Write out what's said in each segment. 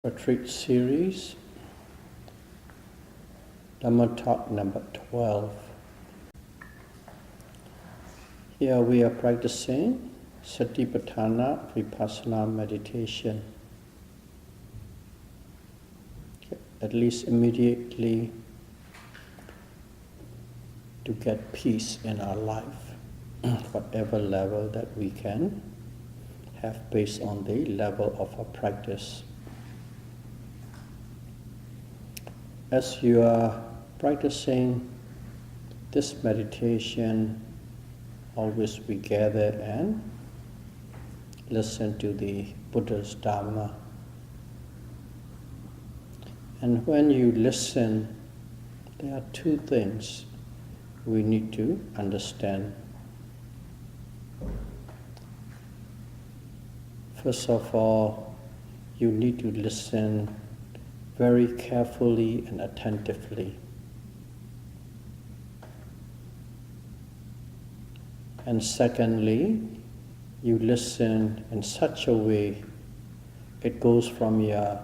Retreat series, Dhamma talk number 12. Here we are practicing Satipatthana Vipassana meditation. At least immediately to get peace in our life, whatever level that we can have based on the level of our practice. As you are practicing this meditation, always we gather and listen to the Buddha's Dhamma. And when you listen, there are two things we need to understand. First of all, you need to listen very carefully and attentively. And secondly, you listen in such a way it goes from your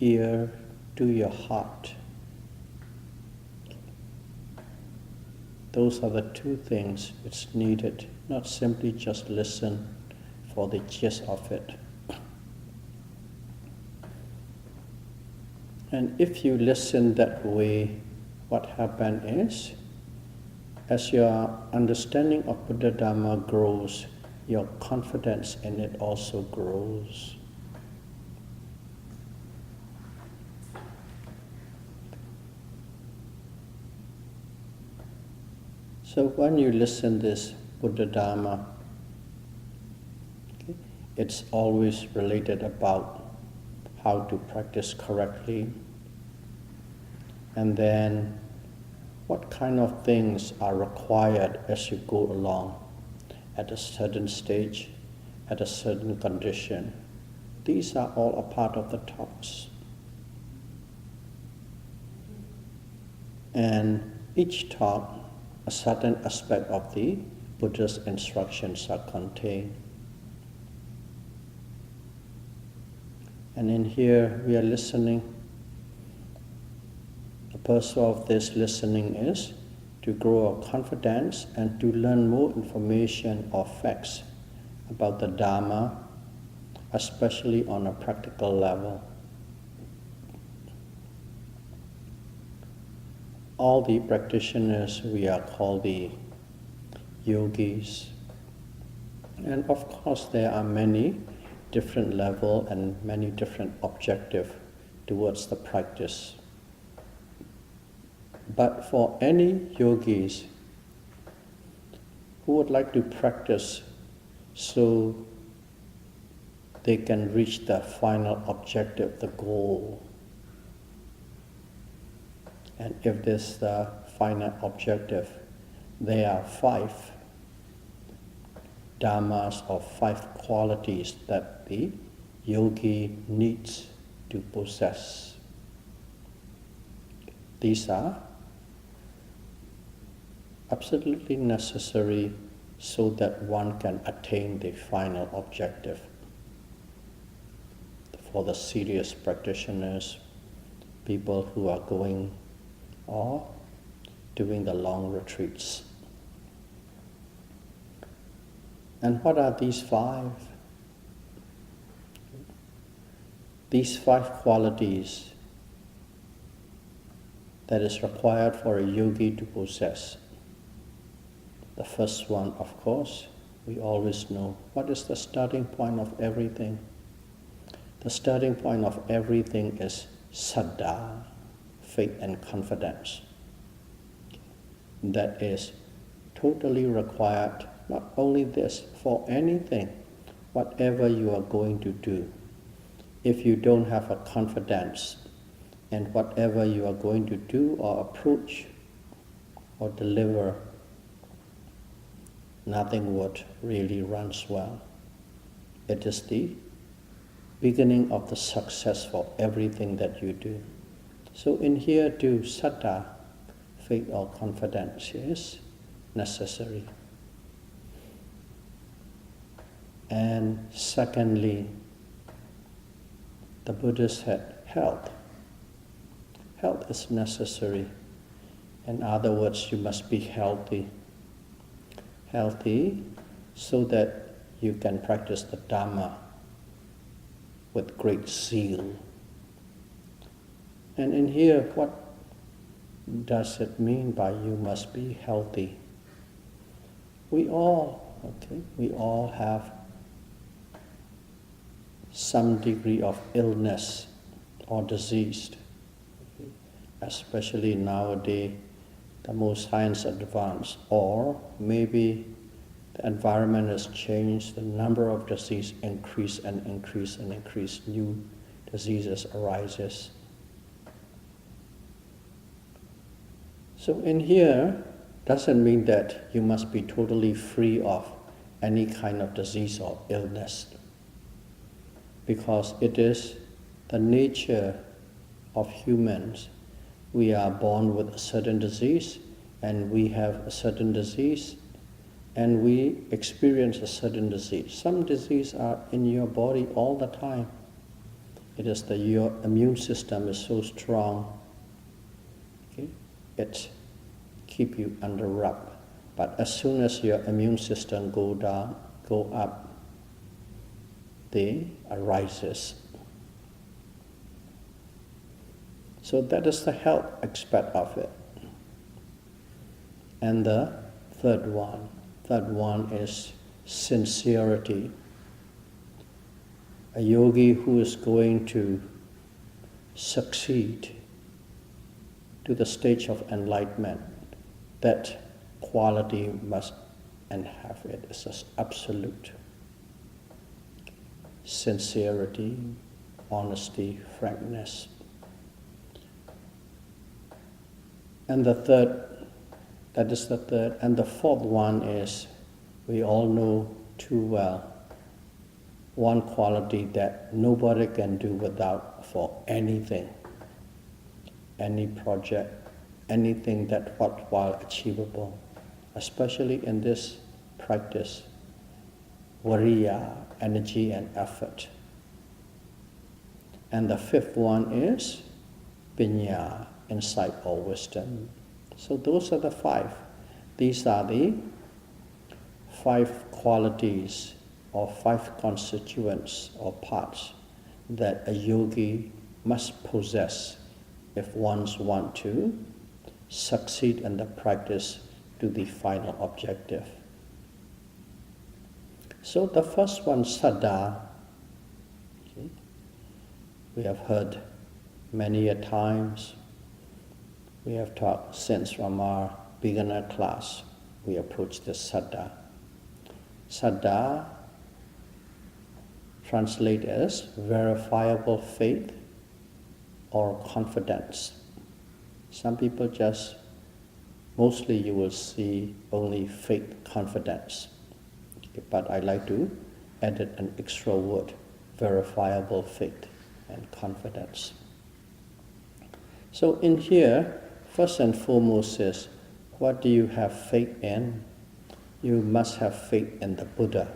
ear to your heart. Those are the two things it's needed, not simply just listen for the gist of it. And if you listen that way, what happens is, as your understanding of Buddha Dhamma grows, your confidence in it also grows. So when you listen this Buddha Dhamma, it's always related about how to practice correctly, and then what kind of things are required as you go along at a certain stage, at a certain condition. These are all a part of the talks. And each talk, a certain aspect of the Buddha's instructions are contained. And in here we are listening. The purpose of this listening is to grow our confidence and to learn more information or facts about the Dhamma, especially on a practical level. All the practitioners we are called the yogis. And of course there are many different levels and many different objectives towards the practice. But for any yogis who would like to practice so they can reach the final objective, the goal, and if this is the final objective, there are 5 dhammas or 5 qualities that the yogi needs to possess. These are absolutely necessary so that one can attain the final objective. For the serious practitioners, people who are going or doing the long retreats. And what are these 5? These 5 qualities that is required for a yogi to possess. The first one, of course, we always know, what is the starting point of everything? The starting point of everything is saddha, faith and confidence. That is totally required. Not only this, for anything, whatever you are going to do, if you don't have a confidence in whatever you are going to do or approach or deliver, nothing would really run well. It is the beginning of the success for everything that you do. So in here too, saddha, faith or confidence is necessary. And secondly, the Buddhists had health. Health is necessary. In other words, you must be healthy. Healthy so that you can practice the Dhamma with great zeal. And in here, what does it mean by you must be healthy? We all have some degree of illness or disease. Especially nowadays, the more science advanced, or maybe the environment has changed, the number of diseases increase and increase and increase, new diseases arises. So in here, doesn't mean that you must be totally free of any kind of disease or illness, because it is the nature of humans. We are born with a certain disease, and we have a certain disease, and we experience a certain disease. Some diseases are in your body all the time. It is that your immune system is so strong. Okay? It keeps you under wrap. But as soon as your immune system go up, they arises. So that is the health aspect of it. And the third one is sincerity. A yogi who is going to succeed to the stage of enlightenment, that quality must and have it. It's just absolute. Sincerity, honesty, frankness. And the third, that is the third. And the fourth one is, we all know too well, one quality that nobody can do without for anything, any project, anything that worthwhile achievable, especially in this practice, viriya, energy and effort. And the fifth one is pinya, insight or wisdom. So those are the five. These are the five qualities or five constituents or parts that a yogi must possess if one wants to succeed in the practice to the final objective. So the first one, saddha, okay, we have heard many a times. We have taught since from our beginner class, we approach this saddha. Saddha translates as verifiable faith or confidence. Some people just, mostly you will see only faith, confidence. Okay, but I like to add an extra word, verifiable faith and confidence. So in here, first and foremost is, what do you have faith in? You must have faith in the Buddha.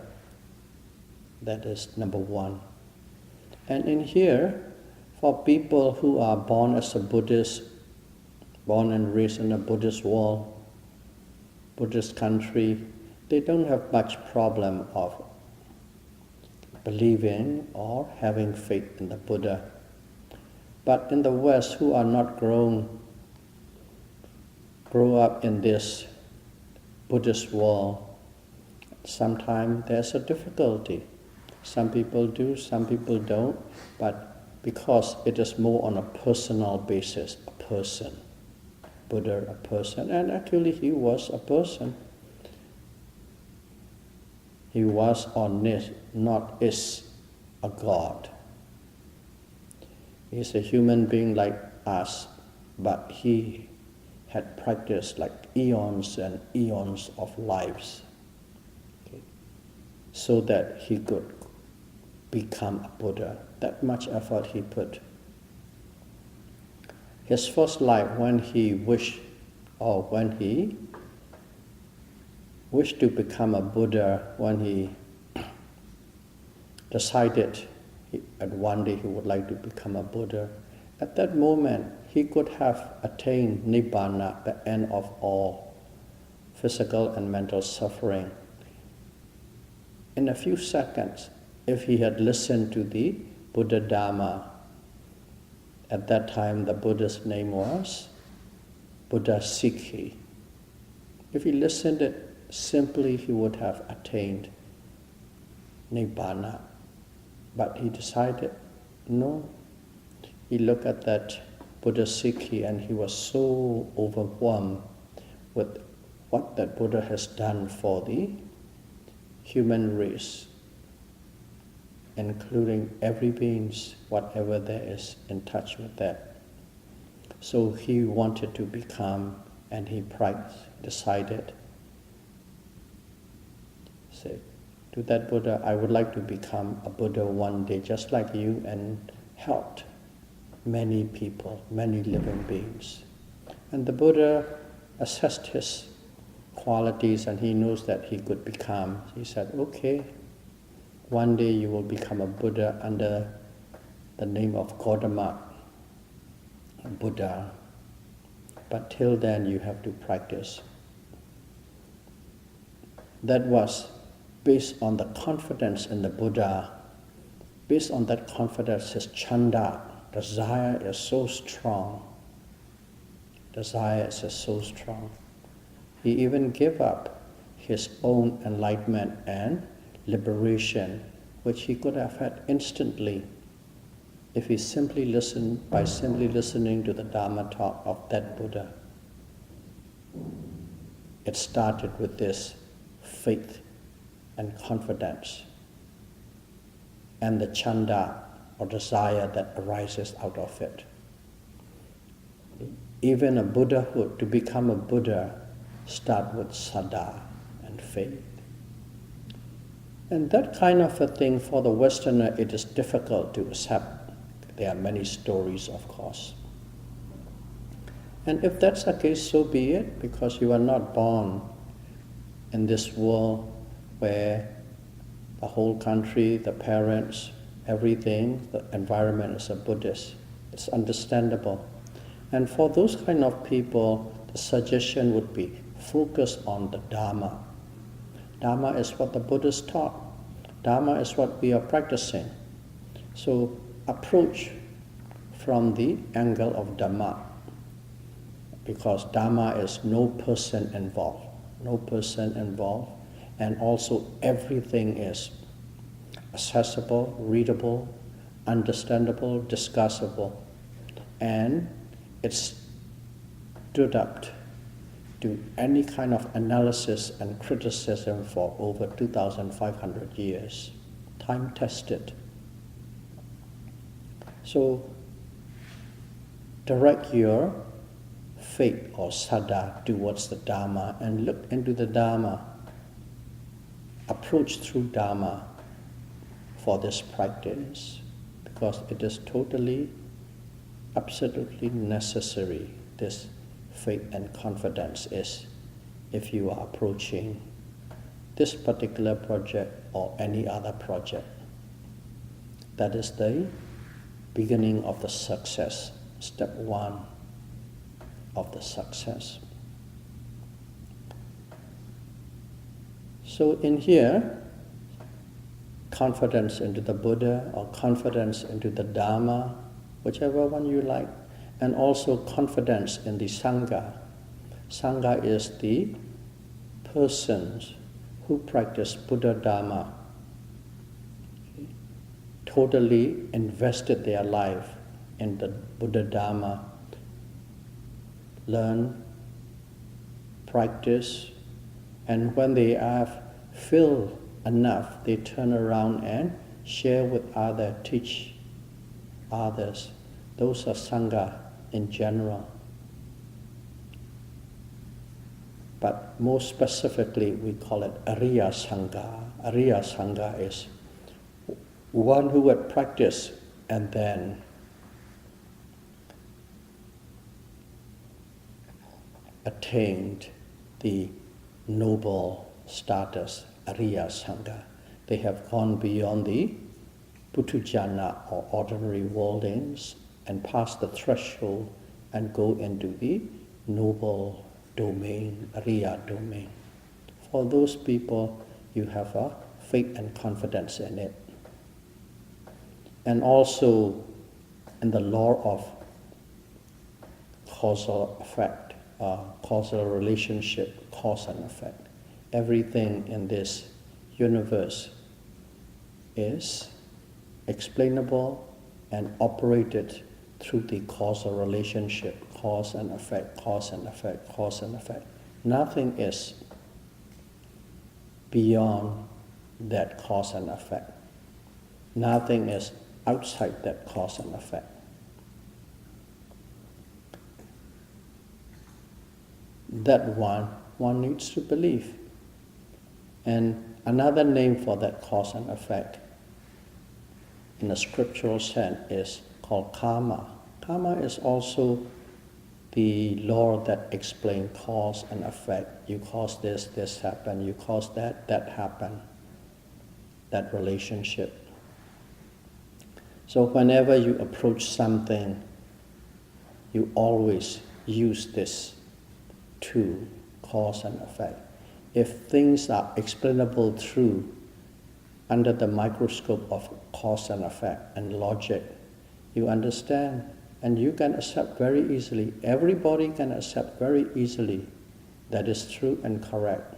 That is number one. And in here, for people who are born as a Buddhist, born and raised in a Buddhist world, Buddhist country, they don't have much problem of believing or having faith in the Buddha. But in the West, who are not grow up in this Buddhist world, sometimes there's a difficulty. Some people do, some people don't, but because it is more on a personal basis, a person, Buddha, a person, and actually he was a person. He was or not is a god. He's a human being like us, but he had practiced like eons and eons of lives, okay, so that he could become a Buddha. That much effort he put. His first life, when he wished to become a Buddha, when he decided and one day he would like to become a Buddha. At that moment, he could have attained Nibbana, the end of all physical and mental suffering, in a few seconds, if he had listened to the Buddha Dhamma. At that time, the Buddha's name was Buddha Sikhi. If he listened it simply, he would have attained Nibbana. But he decided, no. He looked at that Buddha Sikhi and he was so overwhelmed with what that Buddha has done for the human race, including every beings, whatever there is in touch with that. So he wanted to become, and he decided, say to that Buddha, I would like to become a Buddha one day, just like you, and help many people, many living beings. And the Buddha assessed his qualities and he knows that he could become. He said, okay, one day you will become a Buddha under the name of Gautama Buddha. But till then you have to practice. That was based on the confidence in the Buddha. Based on that confidence, his chanda, desire is so strong. Desire is so strong. He even gave up his own enlightenment and liberation, which he could have had instantly if he simply listened, by simply listening to the Dhamma talk of that Buddha. It started with this faith and confidence and the chanda or desire that arises out of it. Even a Buddhahood, to become a Buddha, start with saddha and faith. And that kind of a thing for the Westerner, it is difficult to accept. There are many stories, of course. And if that's the case, so be it, because you are not born in this world where the whole country, the parents, everything, the environment is a Buddhist. It's understandable. And for those kind of people, the suggestion would be focus on the Dhamma. Dhamma is what the Buddhists taught. Dhamma is what we are practicing. So approach from the angle of Dhamma, because Dhamma is no person involved. No person involved. And also everything is accessible, readable, understandable, discussable. And it's stood up to any kind of analysis and criticism for over 2,500 years, time-tested. So direct your faith or saddha towards the Dhamma and look into the Dhamma. Approach through Dhamma for this practice, because it is totally, absolutely necessary. This faith and confidence is, if you are approaching this particular project or any other project. That is the beginning of the success, step one of the success. So in here, confidence into the Buddha or confidence into the Dhamma, whichever one you like, and also confidence in the Sangha. Sangha is the persons who practice Buddha Dhamma, totally invested their life in the Buddha Dhamma, learn, practice, and when they have filled enough, they turn around and share with others, teach others. Those are Sangha in general. But more specifically, we call it Ariya Sangha. Ariya Sangha is one who had practiced and then attained the noble status, Ariya Sangha. They have gone beyond the Puthujjana or ordinary worldlings and pass the threshold and go into the noble domain, Ariya domain. For those people, you have a faith and confidence in it. And also in the law of causal effect, causal relationship, cause and effect. Everything in this universe is explainable and operated through the causal relationship, cause and effect, cause and effect, cause and effect. Nothing is beyond that cause and effect. Nothing is outside that cause and effect. That one needs to believe. And another name for that cause and effect in a scriptural sense is called karma. Karma is also the law that explains cause and effect. You cause this, this happened. You cause that, that happened. That relationship. So whenever you approach something, you always use this tool, cause and effect. If things are explainable through under the microscope of cause and effect and logic, you understand and you can accept very easily. Everybody can accept very easily that is true and correct.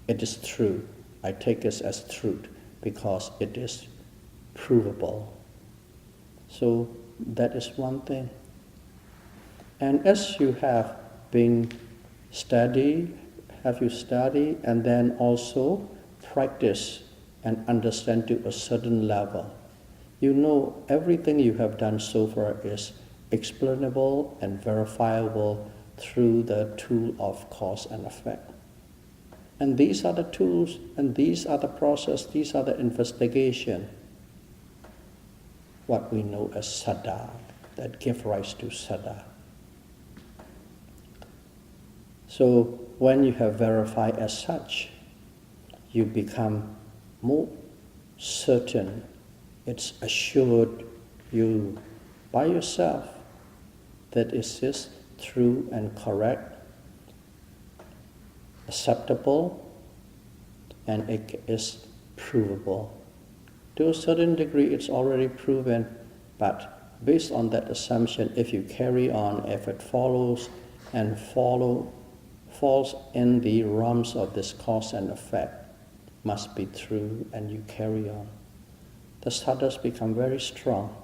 It is true. I take it as truth because it is provable. So that is one thing. And as you have been studied and then also practice and understand to a certain level, you know everything you have done so far is explainable and verifiable through the tool of cause and effect. And these are the tools, and these are the process, these are the investigation, what we know as saddha, that give rise to saddha. So when you have verified as such, you become more certain. It's assured you by yourself that it is true and correct, acceptable, and it is provable. To a certain degree, it's already proven, but based on that assumption, if you carry on, if it follows and falls in the realms of this cause and effect, must be true, and you carry on, the sadhas become very strong.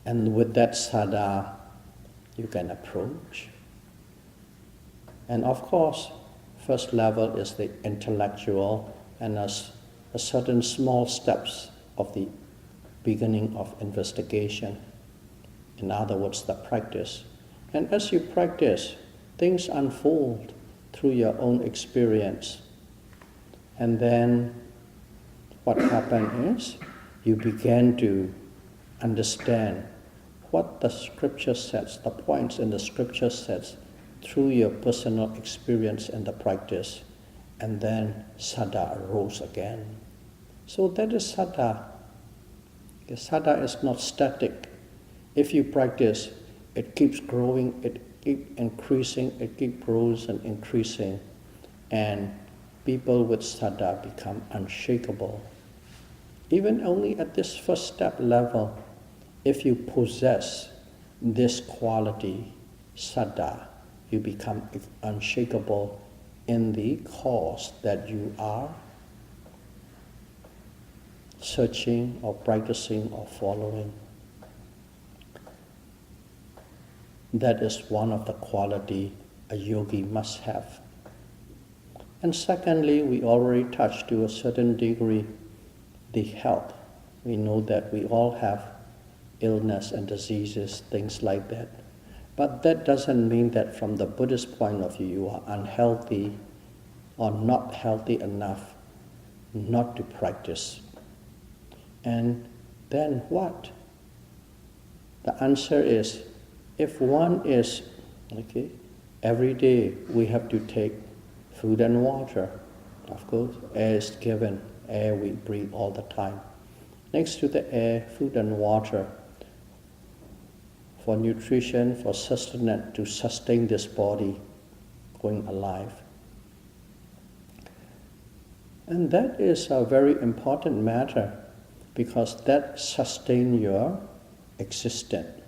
And with that saddha, you can approach. And of course, first level is the intellectual, and as a certain small steps of the beginning of investigation. In other words, the practice. And as you practice, things unfold through your own experience. And then what happens is you begin to understand what the scripture says, the points in the scripture says, through your personal experience and the practice. And then saddha arose again. So that is saddha. Saddha is not static. If you practice, it keeps growing, it keeps increasing, it keeps growing and increasing. And people with saddha become unshakable. Even only at this first step level, if you possess this quality, saddha, you become unshakable in the cause that you are searching or practicing or following. That is one of the qualities a yogi must have. And secondly, we already touched to a certain degree the health. We know that we all have illness and diseases, things like that. But that doesn't mean that from the Buddhist point of view you are unhealthy or not healthy enough not to practice. And then what? The answer is, if one is, every day we have to take food and water, of course, air is given, air we breathe all the time. Next to the air, food and water for nutrition, for sustenance, to sustain this body going alive. And that is a very important matter because that sustains your existence,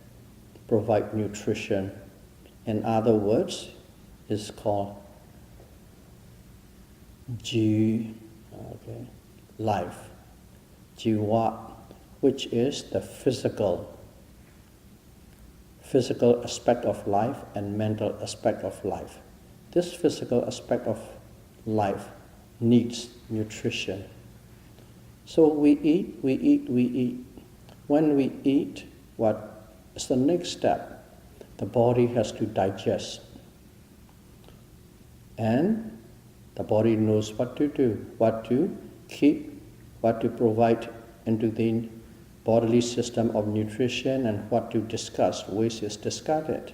provide nutrition. In other words, it's called life, jiva, which is the physical aspect of life and mental aspect of life. This physical aspect of life needs nutrition. So we eat. When we eat, what is the next step? The body has to digest. And the body knows what to do, what to keep, what to provide into the bodily system of nutrition, and what to discard, waste is discarded.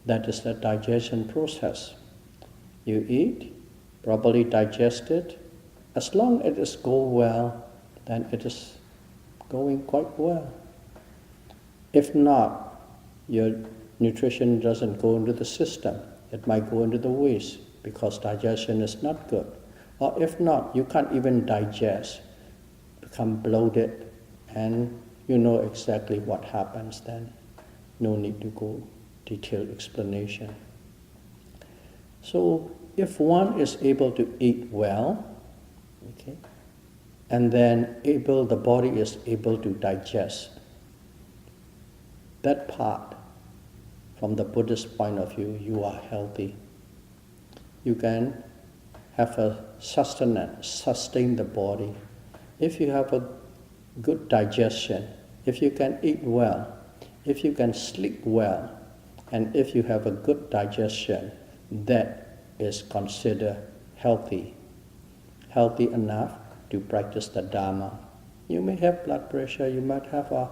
That is the digestion process. You eat, properly digested. As long as it goes well, then it is going quite well. If not, your nutrition doesn't go into the system. It might go into the waste because digestion is not good. Or if not, you can't even digest, become bloated, and you know exactly what happens then. No need to go detailed explanation. So if one is able to eat well, and then the body is able to digest, that part, from the Buddhist point of view, you are healthy. You can have a sustenance, sustain the body. If you have a good digestion, if you can eat well, if you can sleep well, and if you have a good digestion, that is considered healthy. Healthy enough to practice the Dhamma. You may have blood pressure, you might have a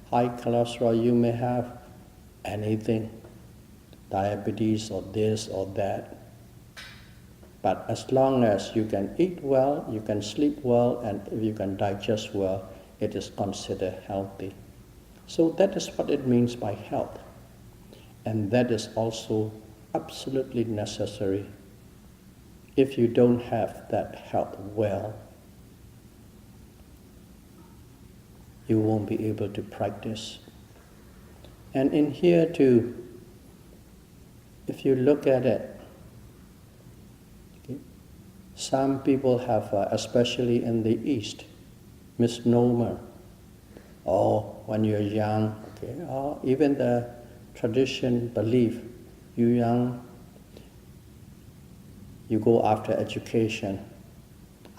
high cholesterol, you may have anything, diabetes or this or that. But as long as you can eat well, you can sleep well, and if you can digest well, it is considered healthy. So that is what it means by health. And that is also absolutely necessary. If you don't have that health well, you won't be able to practice. And in here too, if you look at it, some people have, especially in the East, misnomer. When you're young, or even the tradition belief, you're young, you go after education.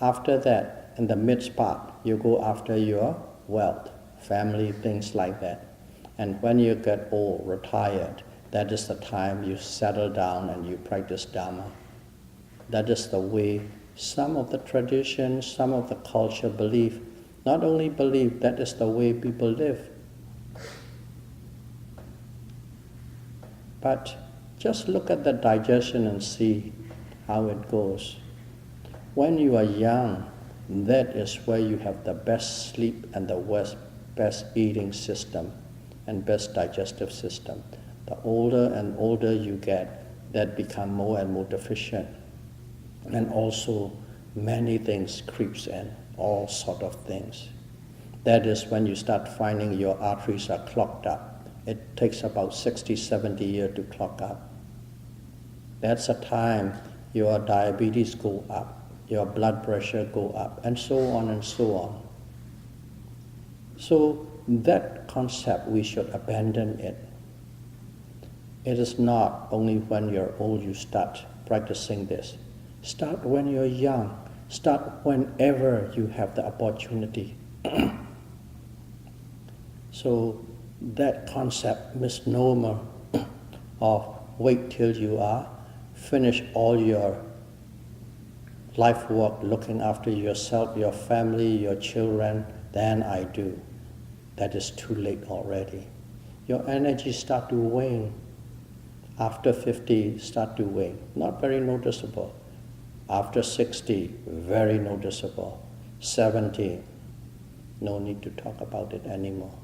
After that, in the mid part, you go after your wealth, family, things like that. And when you get old, retired, that is the time you settle down and you practice Dhamma. That is the way some of the traditions, some of the culture believe. Not only believe, that is the way people live. But just look at the digestion and see how it goes. When you are young, that is where you have the best sleep and the best eating system and best digestive system. The older and older you get, that become more and more deficient. And also many things creeps in, all sort of things. That is when you start finding your arteries are clogged up. It takes about 60, 70 years to clog up. That's a time your diabetes go up, your blood pressure go up, and so on and so on. So that concept, we should abandon it. It is not only when you're old you start practicing this. Start when you're young. Start whenever you have the opportunity. So that concept, misnomer of wait till you are, finish all your life work looking after yourself, your family, your children, then I do. That is too late already. Your energy start to wane. After 50, start to wane. Not very noticeable. After 60, very noticeable. 70, no need to talk about it anymore.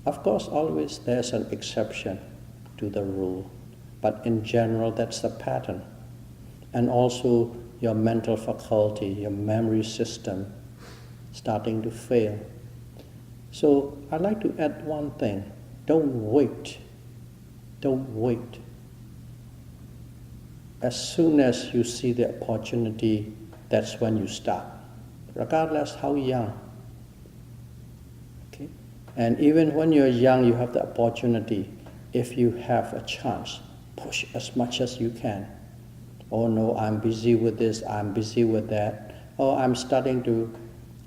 Of course, always there's an exception to the rule, but in general, that's the pattern. And also your mental faculty, your memory system starting to fail. So I'd like to add one thing. Don't wait. Don't wait. As soon as you see the opportunity, that's when you start, regardless how young. Okay? And even when you're young, you have the opportunity. If you have a chance, push as much as you can. Oh no, I'm busy with this, I'm busy with that. Oh, I'm starting to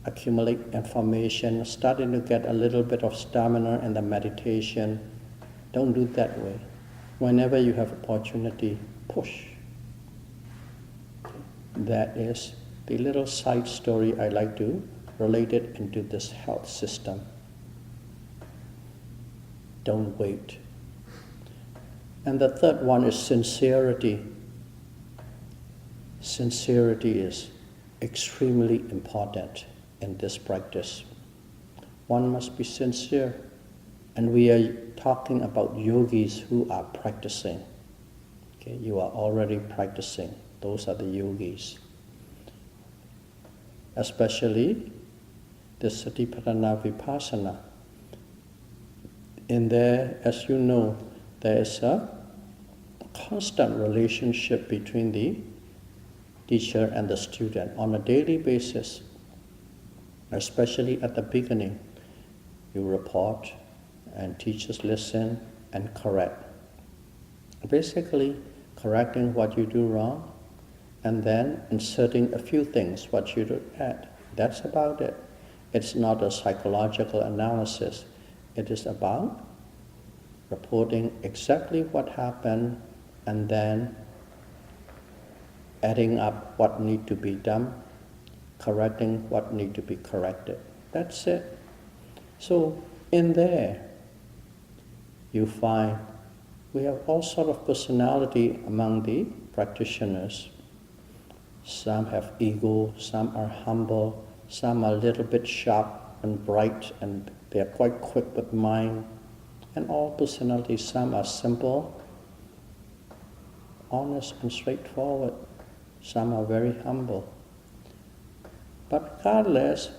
accumulate information, starting to get a little bit of stamina in the meditation. Don't do it that way. Whenever you have opportunity, push. That is the little side story I like to relate it into this health system. Don't wait. And the third one is sincerity. Sincerity is extremely important in this practice. One must be sincere. And we are talking about yogis who are practicing. Okay, you are already practicing. Those are the yogis. Especially the Satipatthana Vipassana. In there, as you know, there is a constant relationship between the teacher and the student on a daily basis, especially at the beginning. You report and teachers listen and correct. Basically, correcting what you do wrong and then inserting a few things what you do add. That's about it. It's not a psychological analysis. It is about reporting exactly what happened and then adding up what need to be done, correcting what need to be corrected. That's it. So in there, you find we have all sort of personality among the practitioners. Some have ego, some are humble, some are a little bit sharp and bright, and they are quite quick with mind. And all personalities, some are simple, honest and straightforward. Some are very humble. But regardless,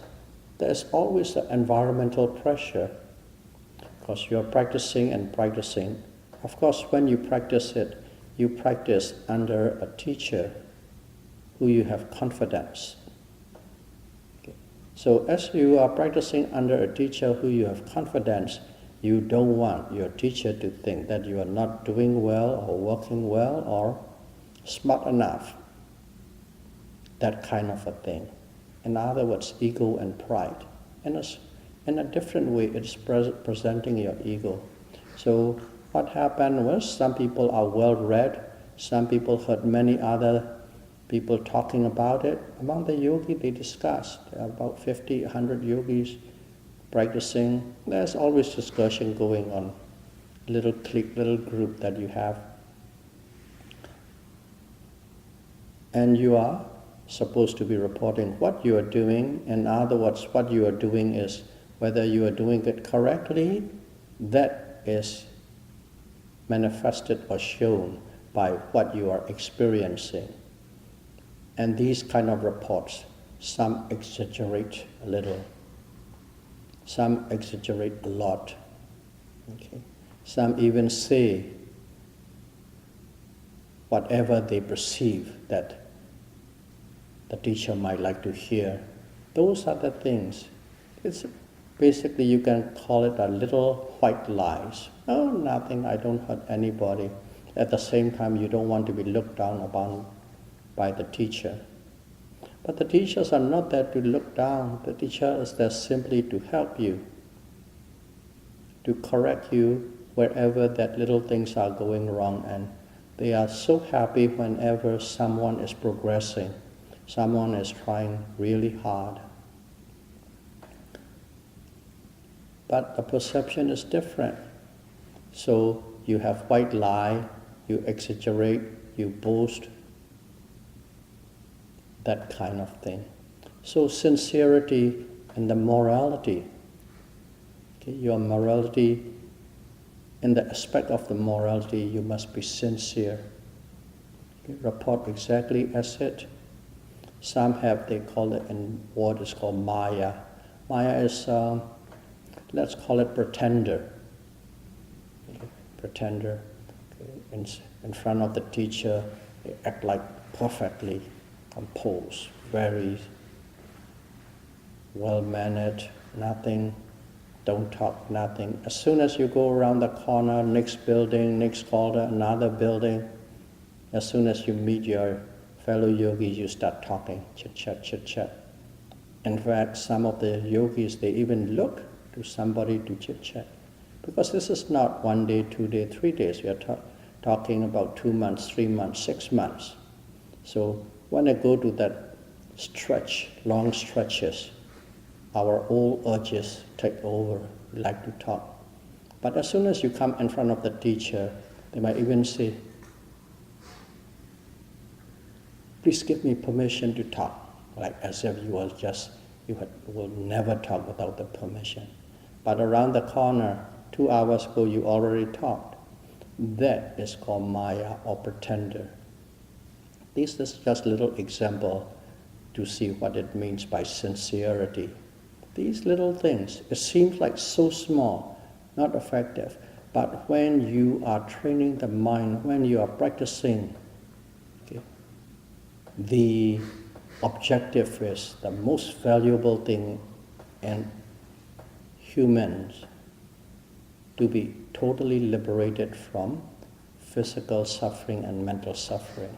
there's always the environmental pressure, because you're practicing and practicing. Of course, when you practice it, you practice under a teacher who you have confidence. Okay. So as you are practicing under a teacher who you have confidence, you don't want your teacher to think that you are not doing well or working well or smart enough. That kind of a thing. In other words, ego and pride. In a different way, it's presenting your ego. So what happened was some people are well-read, some people heard many other people talking about it. Among the yogi, they discussed. There are about 50, 100 yogis practicing. There's always discussion going on. Little clique, little group that you have. And you are supposed to be reporting what you are doing. In other words, what you are doing is whether you are doing it correctly, that is manifested or shown by what you are experiencing. And these kind of reports, some exaggerate a little, some exaggerate a lot. Okay. Some even say whatever they perceive that the teacher might like to hear. Those are the things. It's basically, you can call it a little white lies. Oh, nothing, I don't hurt anybody. At the same time, you don't want to be looked down upon by the teacher. But the teachers are not there to look down. The teacher is there simply to help you, to correct you wherever that little things are going wrong. And they are so happy whenever someone is progressing, someone is trying really hard. But the perception is different. So you have white lie, you exaggerate, you boast, that kind of thing. So sincerity and the morality, okay, your morality, in the aspect of the morality, you must be sincere. Okay, report exactly as it. Some have, they call it in word is called Maya. Maya is, let's call it pretender. Okay, pretender. Okay, in front of the teacher, they act like perfectly composed, very well-mannered, nothing, don't talk, nothing. As soon as you go around the corner, next building, next corner, another building, as soon as you meet your fellow yogis, you start talking, chit-chat, chit-chat. In fact, some of the yogis, they even look to somebody to chit-chat. Because this is not 1 day, 2 days, 3 days. We are talking about 2 months, 3 months, 6 months. So when I go to that stretch, long stretches, our old urges take over. We like to talk. But as soon as you come in front of the teacher, they might even say, please give me permission to talk. Like as if you will never talk without the permission. But around the corner, 2 hours ago, you already talked. That is called Maya or pretender. This is just a little example to see what it means by sincerity. These little things, it seems like so small, not effective, but when you are training the mind, when you are practicing, okay, the objective is the most valuable thing in humans to be totally liberated from physical suffering and mental suffering.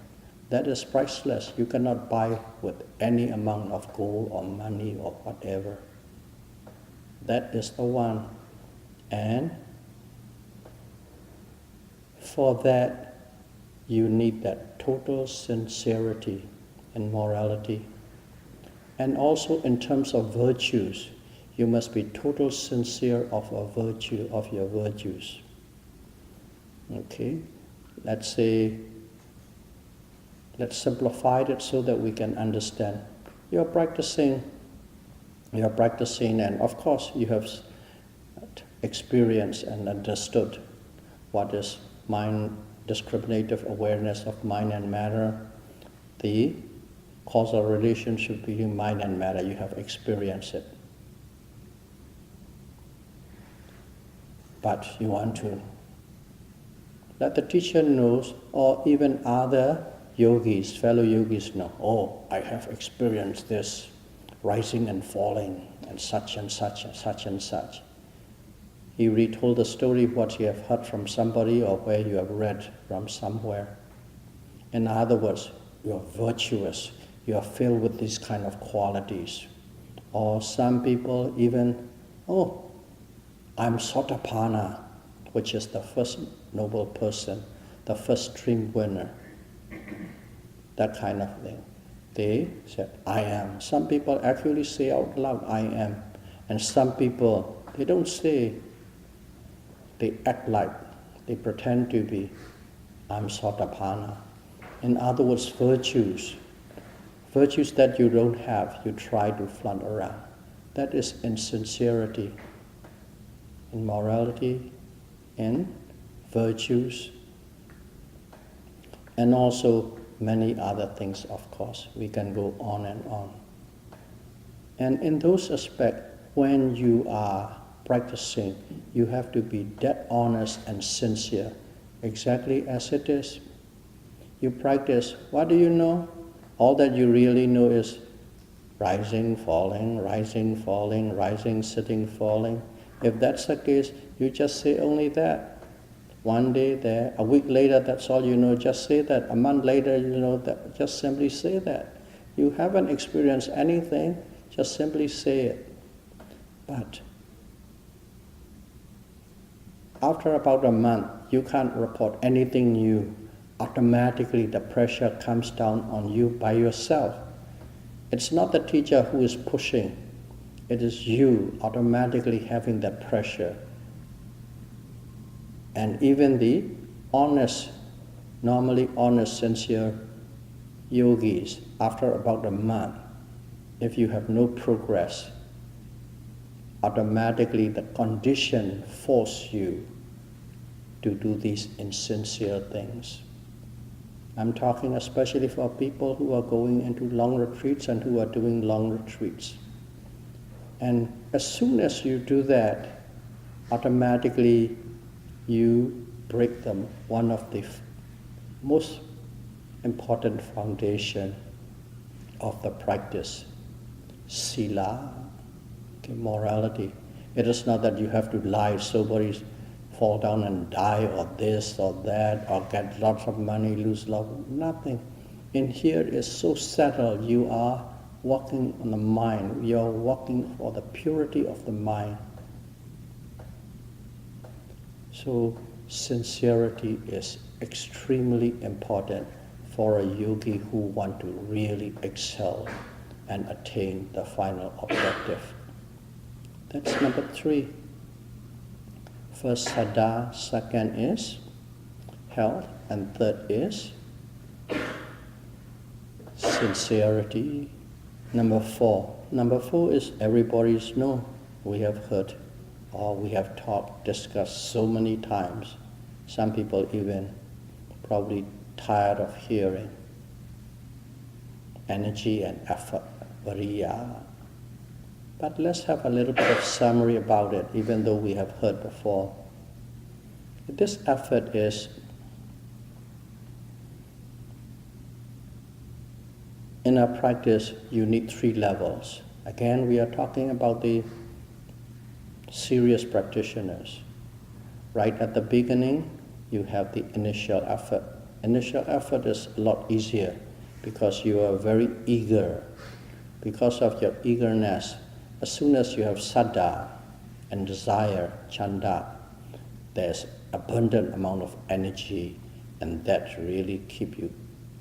That is priceless. You cannot buy with any amount of gold or money or whatever. That is the one. And for that, you need that total sincerity and morality. And also in terms of virtues, you must be total sincere of a virtue, of your virtues. Okay? Let's simplify it so that we can understand. You're practicing, and of course you have experienced and understood what is mind, discriminative awareness of mind and matter, the causal relationship between mind and matter. You have experienced it. But you want to let the teacher knows, or even other yogis, fellow yogis know, oh, I have experienced this rising and falling, and such and such and such and such. He retold the story what you have heard from somebody or where you have read from somewhere. In other words, you are virtuous, you are filled with these kind of qualities. Or some people even, oh, I'm Satipatthana, which is the first noble person, the first stream winner. That kind of thing. They said, I am. Some people actually say out loud, I am. And some people, they don't say, they act like, they pretend to be, I'm Satipatthana. In other words, virtues. Virtues that you don't have, you try to flaunt around. That is insincerity. In morality, in virtues, and also many other things, of course. We can go on and on. And in those aspects, when you are practicing, you have to be dead honest and sincere, exactly as it is. You practice, what do you know? All that you really know is rising, falling, rising, falling, rising, sitting, falling. If that's the case, you just say only that. 1 day there, a week later, that's all you know, just say that. A month later, you know that, just simply say that. You haven't experienced anything, just simply say it. But after about a month, you can't report anything new. Automatically, the pressure comes down on you by yourself. It's not the teacher who is pushing. It is you automatically having that pressure. And even the honest, normally honest, sincere yogis, after about a month, if you have no progress, automatically the condition forces you to do these insincere things. I'm talking especially for people who are going into long retreats and who are doing long retreats. And as soon as you do that, automatically you break them, one of the most important foundation of the practice, sila, morality. It is not that you have to lie, somebody fall down and die, or this or that, or get lots of money, lose love, nothing. In here is so settled, you are walking on the mind, you are walking for the purity of the mind. So sincerity is extremely important for a yogi who want to really excel and attain the final objective. That's number 3. First, saddha. Second is health. And third is sincerity. Number 4. Number 4 is everybody's know. We have heard or we have talked, discussed so many times. Some people even probably tired of hearing. Energy and effort, variya. But let's have a little bit of summary about it, even though we have heard before. This effort is in our practice, you need 3 levels. Again, we are talking about the serious practitioners. Right at the beginning, you have the initial effort. Initial effort is a lot easier because you are very eager. Because of your eagerness, as soon as you have saddha and desire, chanda, there's abundant amount of energy, and that really keep you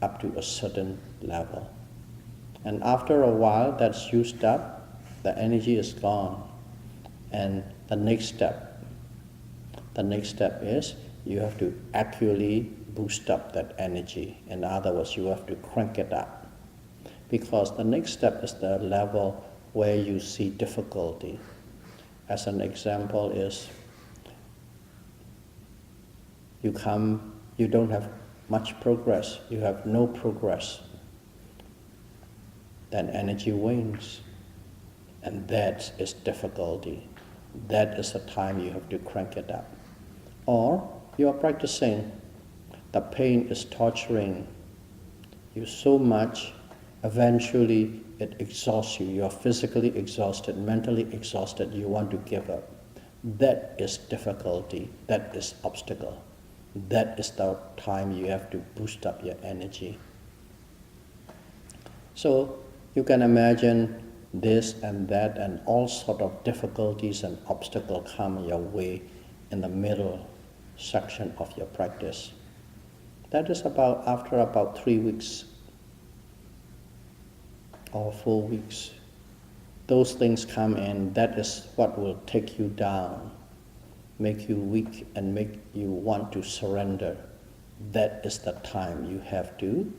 up to a certain level. And after a while that's used up, the energy is gone. And the next step is you have to actually boost up that energy. In other words, you have to crank it up. Because the next step is the level where you see difficulty. As an example is, you don't have much progress, you have no progress, then energy wanes. And that is difficulty. That is the time you have to crank it up. Or you are practicing, the pain is torturing you so much, eventually it exhausts you. You are physically exhausted, mentally exhausted, you want to give up. That is difficulty, that is obstacle. That is the time you have to boost up your energy. So you can imagine this and that and all sort of difficulties and obstacles come your way in the middle section of your practice. That is after about 3 weeks or 4 weeks. Those things come in, that is what will take you down, make you weak and make you want to surrender. That is the time you have to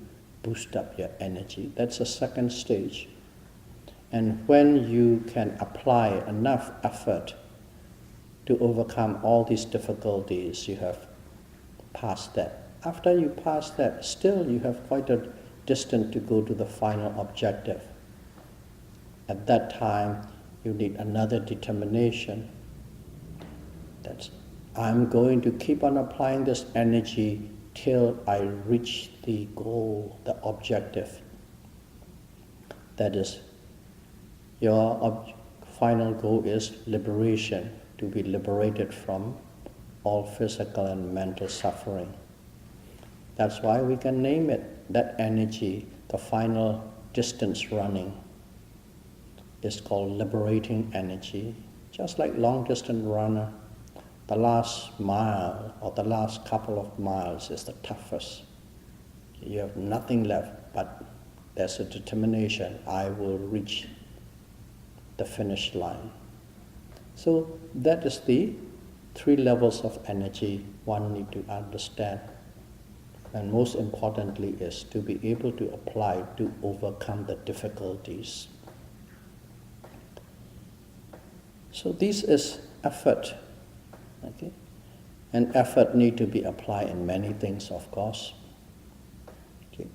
boost up your energy. That's the second stage. And when you can apply enough effort to overcome all these difficulties, you have passed that. After you pass that, still you have quite a distance to go to the final objective. At that time, you need another determination. That's, I'm going to keep on applying this energy till I reach the goal, the objective. That is, your final goal is liberation, to be liberated from all physical and mental suffering. That's why we can name it, that energy, the final distance running, is called liberating energy. Just like long distance runner, the last mile or the last couple of miles is the toughest. You have nothing left, but there's a determination, I will reach the finish line. So that is the 3 levels of energy one need to understand. And most importantly is to be able to apply to overcome the difficulties. So this is effort. Okay? And effort need to be applied in many things, of course. Okay?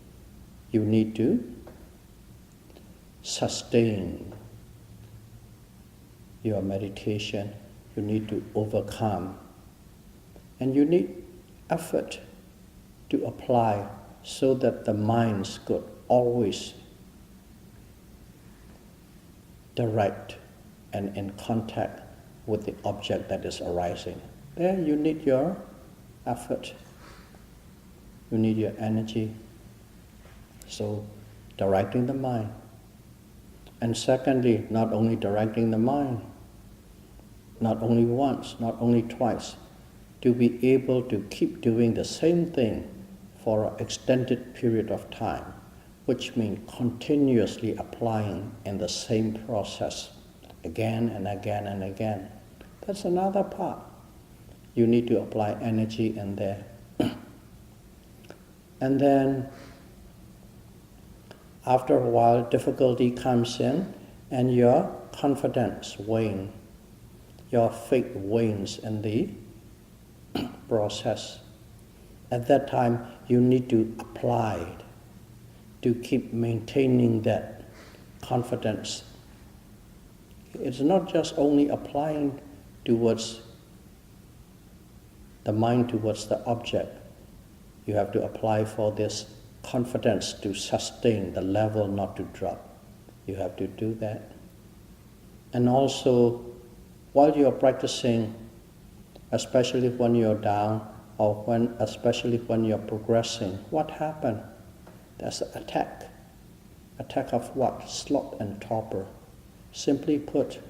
You need to sustain your meditation. You need to overcome. And you need effort to apply so that the mind could always direct and in contact with the object that is arising. There you need your effort. You need your energy. So, directing the mind. And secondly, not only directing the mind, not only once, not only twice, to be able to keep doing the same thing for an extended period of time, which means continuously applying in the same process again and again and again. That's another part. You need to apply energy in there. And then, after a while, difficulty comes in and your confidence wanes. Your faith wanes in the process. At that time, you need to apply it to keep maintaining that confidence. It's not just only applying towards the mind, towards the object. You have to apply for this confidence to sustain the level, not to drop. You have to do that. And also, while you're practicing, especially when you're down, or especially when you're progressing, what happened? There's an attack. Attack of what? Sloth and torpor. Simply put,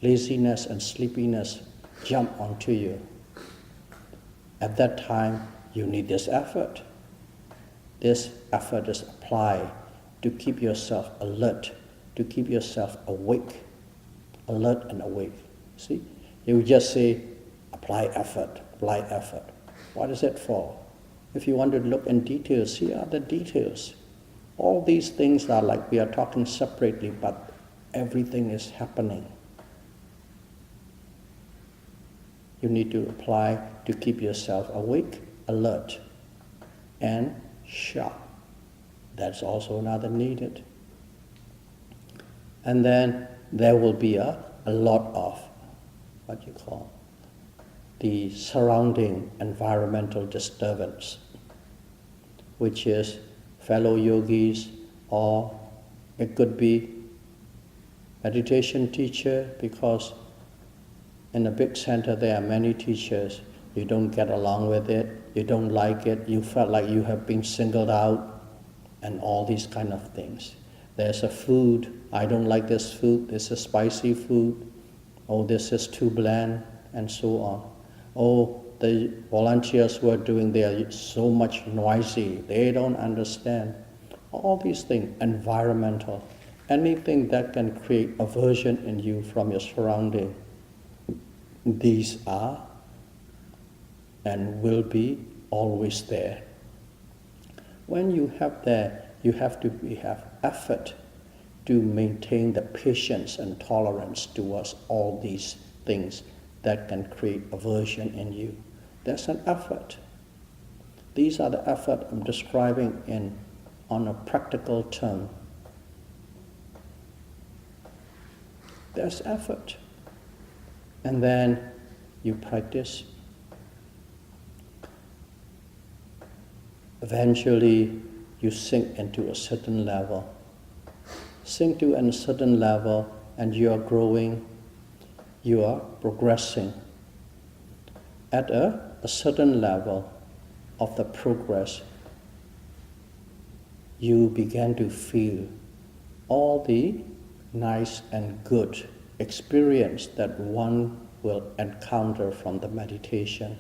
laziness and sleepiness jump onto you. At that time, you need this effort. This effort is applied to keep yourself alert, to keep yourself awake, alert and awake. See, you just say, apply effort, apply effort. What is it for? If you want to look in details, here are the details. All these things are like we are talking separately, but everything is happening. You need to apply to keep yourself awake, alert, and sharp. That's also another needed. And then there will be a lot of what you call the surrounding environmental disturbance, which is fellow yogis, or it could be meditation teacher, because in a big center there are many teachers. You don't get along with it, you don't like it, you felt like you have been singled out, and all these kind of things. There's a food, I don't like this food, this is spicy food, oh this is too bland, and so on. Oh, the volunteers who are doing, they are so much noisy, they don't understand. All these things, environmental, anything that can create aversion in you from your surrounding, these are and will be always there. When you have that, you have to have effort to maintain the patience and tolerance towards all these things that can create aversion in you. There's an effort. These are the effort I'm describing on a practical term. There's effort. And then you practice. Eventually, you sink into a certain level. Sink to a certain level, and you are growing, you are progressing. At a certain level of the progress, you begin to feel all the nice and good experience that one will encounter from the meditation.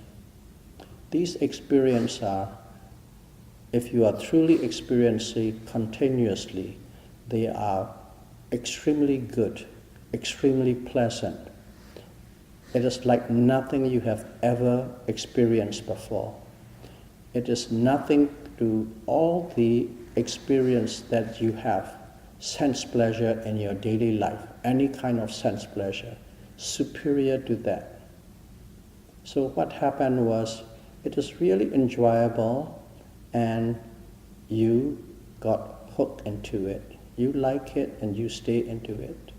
These experiences are, if you are truly experiencing continuously, they are extremely good, extremely pleasant. It is like nothing you have ever experienced before. It is nothing to all the experience that you have, sense pleasure in your daily life, any kind of sense pleasure. superior to that. So what happened was, it is really enjoyable and you got hooked into it. You like it and you stay into it.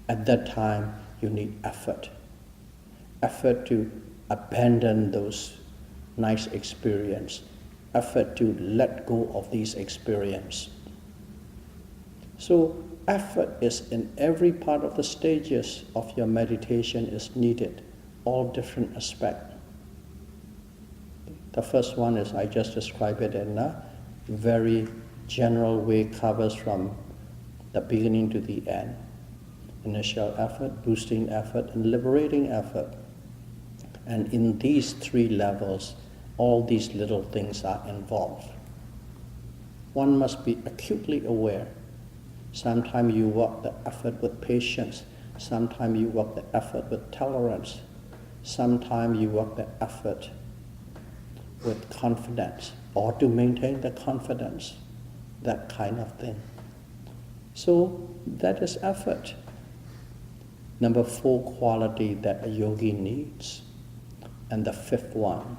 At that time, you need effort. Effort to abandon those nice experience. Effort to let go of these experience. So effort is in every part of the stages of your meditation is needed, all different aspects. The first one is, I just described it in a very general way, covers from the beginning to the end. Initial effort, boosting effort, and liberating effort. And in these three levels, all these little things are involved. One must be acutely aware. Sometimes you work the effort with patience. Sometimes you work the effort with tolerance. Sometimes you work the effort with confidence, or to maintain the confidence, that kind of thing. So that is effort. Number 4 quality that a yogi needs. And the fifth one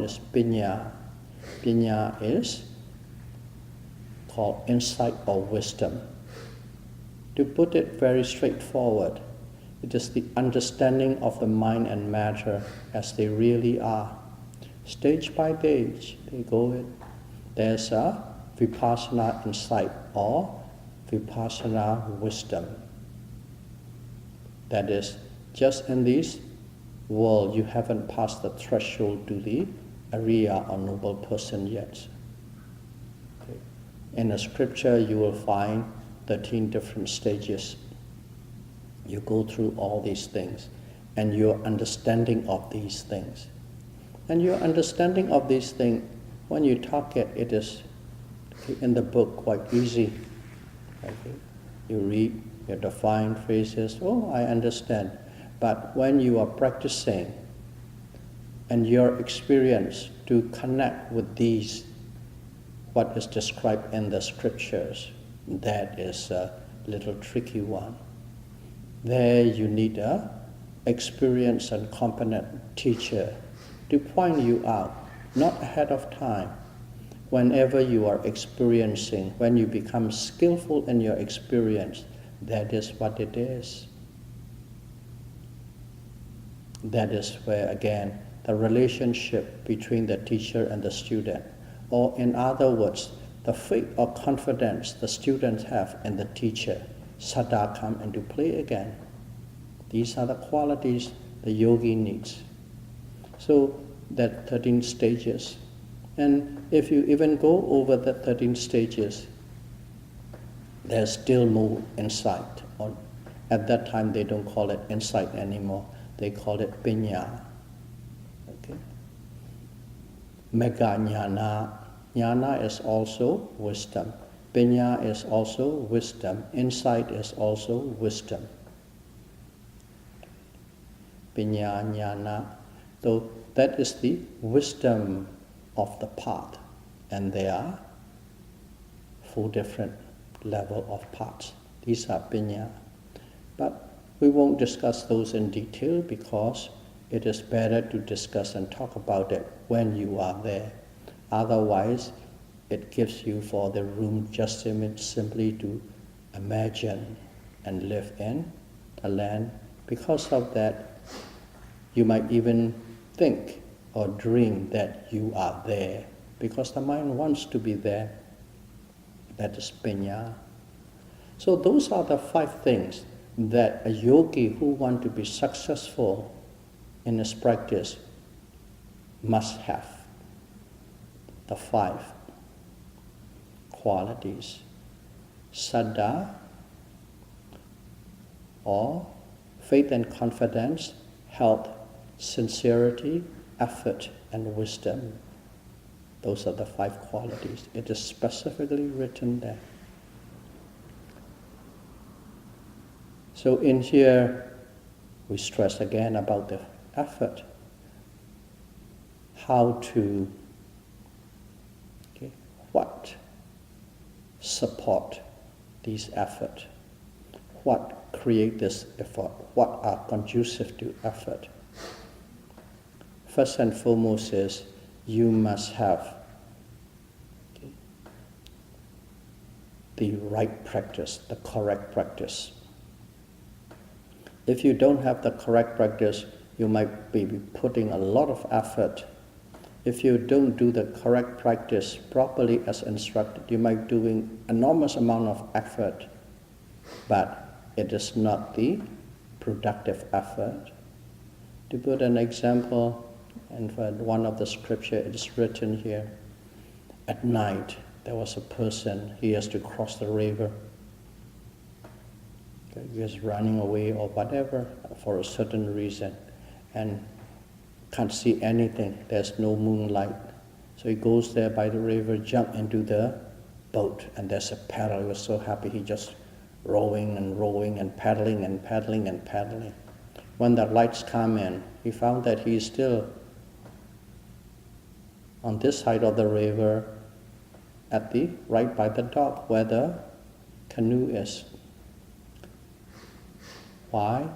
is piññā. Piññā is called insight or wisdom. To put it very straightforward, it is the understanding of the mind and matter as they really are. Stage by stage, they go in. There's a Vipassana insight or Vipassana wisdom. That is, just in this world, you haven't passed the threshold to the Arya or noble person yet. Okay. In the scripture, you will find 13 different stages. You go through all these things, and your understanding of these things. And your understanding of these things, when you talk it, it is in the book quite easy. Okay. You read, you define phrases, oh, I understand. But when you are practicing and your experience to connect with these, what is described in the scriptures, that is a little tricky one. There you need an experienced and competent teacher to point you out, not ahead of time. Whenever you are experiencing, when you become skillful in your experience, that is what it is. That is where, again, the relationship between the teacher and the student, or in other words, the faith or confidence the students have in the teacher, saddha, come into play again. These are the qualities the yogi needs. So that 13 stages. And if you even go over the 13 stages, there's still more insight. Or at that time, they don't call it insight anymore. They call it piññā. Okay. Mega jnana. Jnana is also wisdom. Piññā is also wisdom. Insight is also wisdom. Piññā, jnana. So that is the wisdom of the path. And there are 4 different levels of paths. These are piññā. But we won't discuss those in detail because it is better to discuss and talk about it when you are there. Otherwise, it gives you for the room just simply to imagine and live in a land. Because of that, you might even think or dream that you are there because the mind wants to be there. That is piññā. So those are the 5 things that a yogi who wants to be successful in his practice must have. The 5 qualities. Saddha, or faith and confidence, health, sincerity, effort, and wisdom. Those are the 5 qualities. It is specifically written there. So in here, we stress again about the effort. How to, what support these effort? what create this effort, what are conducive to effort. First and foremost is you must have the right practice, the correct practice. If you don't have the correct practice, you might be putting a lot of effort. If you don't do the correct practice properly as instructed, you might be doing enormous amount of effort, but it is not the productive effort. To put an example, and for one of the scripture, it is written here, at night there was a person, he has to cross the river. He is running away or whatever for a certain reason and can't see anything, there's no moonlight. So he goes there by the river, jump into the boat, and there's a paddle. He was so happy, he just rowing and rowing and paddling and paddling and paddling. When the lights come in, he found that he's still on this side of the river at the right by the dock where the canoe is. Why?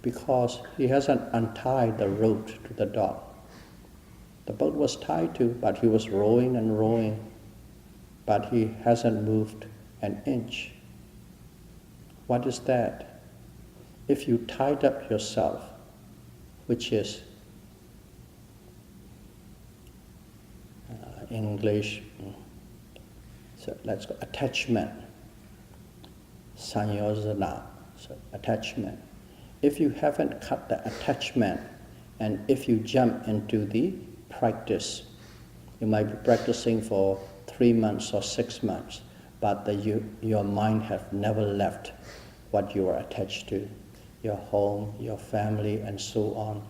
Because he hasn't untied the rope to the dock. The boat was tied to, but he was rowing and rowing, but he hasn't moved an inch. What is that? If you tied up yourself, which is English, so let's go, attachment, sanyosana, so attachment. If you haven't cut the attachment, and if you jump into the practice, you might be practicing for 3 months or 6 months, but your mind has never left what you are attached to, your home, your family, and so on.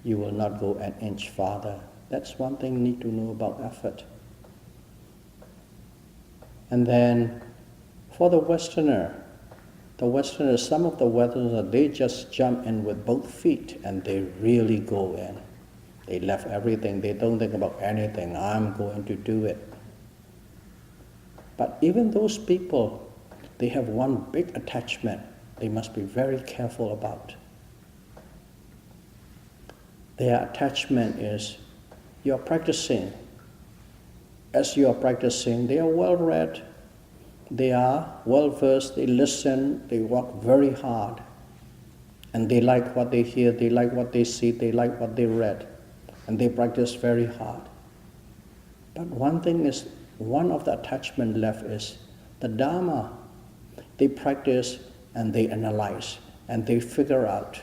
You will not go an inch farther. That's one thing you need to know about effort. And then for the Westerner, some of the Westerners, they just jump in with both feet and they really go in. They left everything, they don't think about anything, I'm going to do it. But even those people, they have one big attachment they must be very careful about. Their attachment is, you're practicing. As you are practicing, they are well-read, they are well-versed, they listen, they work very hard, and they like what they hear, they like what they see, they like what they read, and they practice very hard. But one thing is, one of the attachment left is the Dhamma. They practice and they analyze and they figure out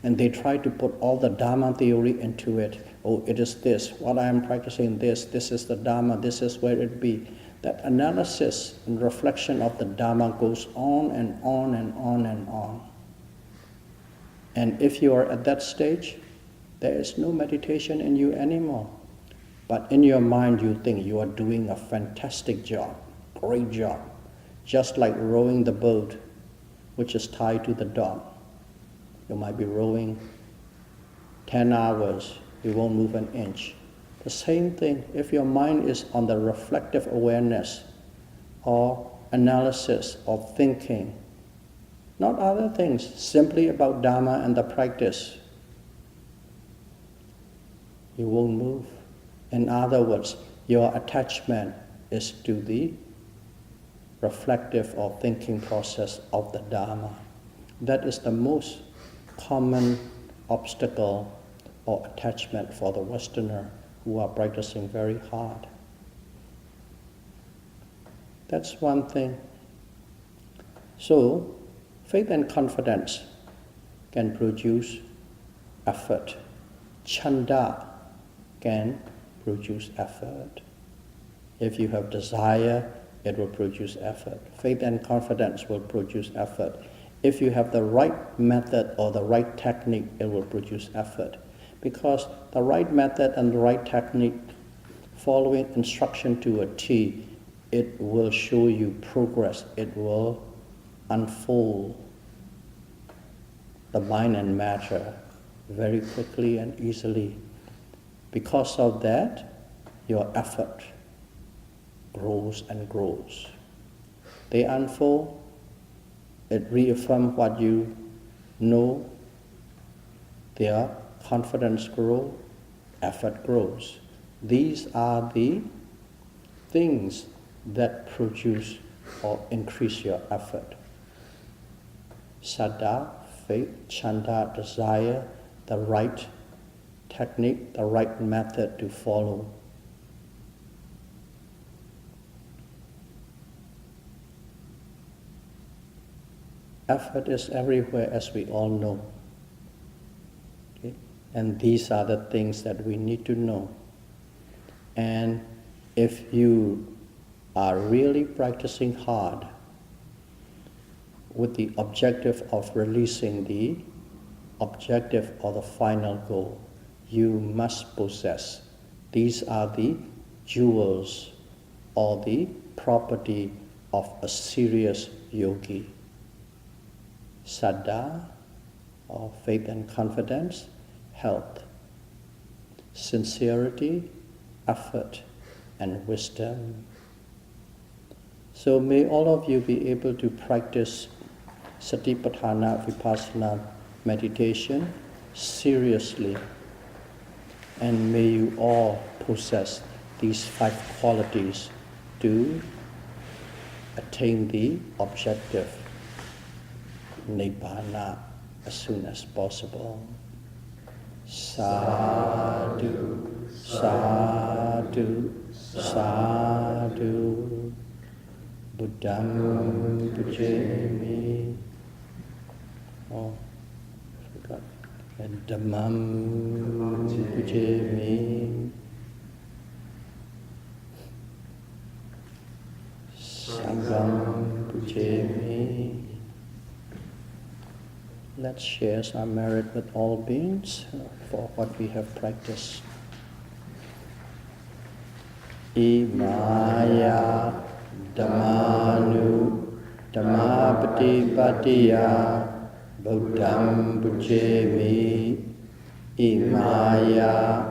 and they try to put all the Dhamma theory into it. Oh, it is this, what I am practicing this is the Dhamma, this is where it be. That analysis and reflection of the Dhamma goes on and on and on and on. And if you are at that stage, there is no meditation in you anymore. But in your mind you think you are doing a fantastic job, great job. Just like rowing the boat, which is tied to the dock. You might be rowing 10 hours, you won't move an inch. The same thing, if your mind is on the reflective awareness or analysis or thinking, not other things, simply about Dhamma and the practice, you won't move. In other words, your attachment is to the reflective or thinking process of the Dhamma. That is the most common obstacle or attachment for the Westerner who are practicing very hard. That's one thing. So, faith and confidence can produce effort. Chanda can produce effort. If you have desire, it will produce effort. Faith and confidence will produce effort. If you have the right method or the right technique, it will produce effort. Because the right method and the right technique, following instruction to a T, it will show you progress. It will unfold the mind and matter very quickly and easily. Because of that, your effort grows and grows. They unfold, it reaffirms what you know, their confidence grows, effort grows. These are the things that produce or increase your effort. Saddha, faith, chanda, desire, the right technique, the right method to follow. Effort is everywhere, as we all know. Okay? And these are the things that we need to know. And if you are really practicing hard with the objective of releasing the objective or the final goal, you must possess. These are the jewels or the property of a serious yogi. Saddha, or faith and confidence, health, sincerity, effort, and wisdom. So may all of you be able to practice Satipatthana, Vipassana meditation seriously, and may you all possess these 5 qualities to attain the objective, Nibbana, as soon as possible. Sadhu, sadhu, sadhu. Buddham pujami. Oh, I forgot. And Dhammam pujami. Sangham pujami. Let's share our merit with all beings for what we have practiced. Imaya Dhammanu Dhammapatipatiya Buddham pujami. Imaya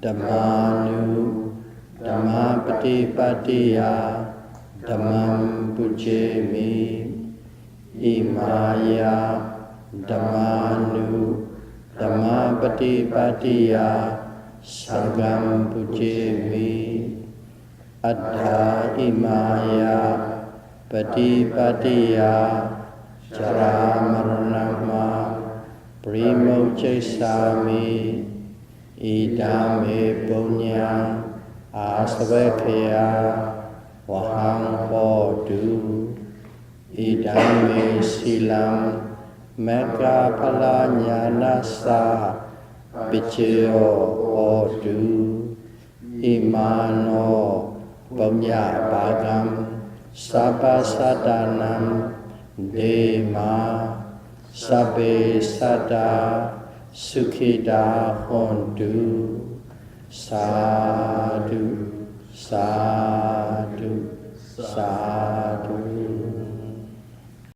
Dhammanu Dhammapatipatiya Dhammam pujami. Imaya Dhammanu Dhammapatipatiya Sangham pujami. Addha imaya patipatiya jara maranama primochesami idame punya asavekaya vahang hotu idame silam mega palanyanasa pichyo hotu imano Punya Bhagam Sabbasadanam Dema Sabbe Sada Sukhida Hontu. Sadhu, sadhu, sadhu.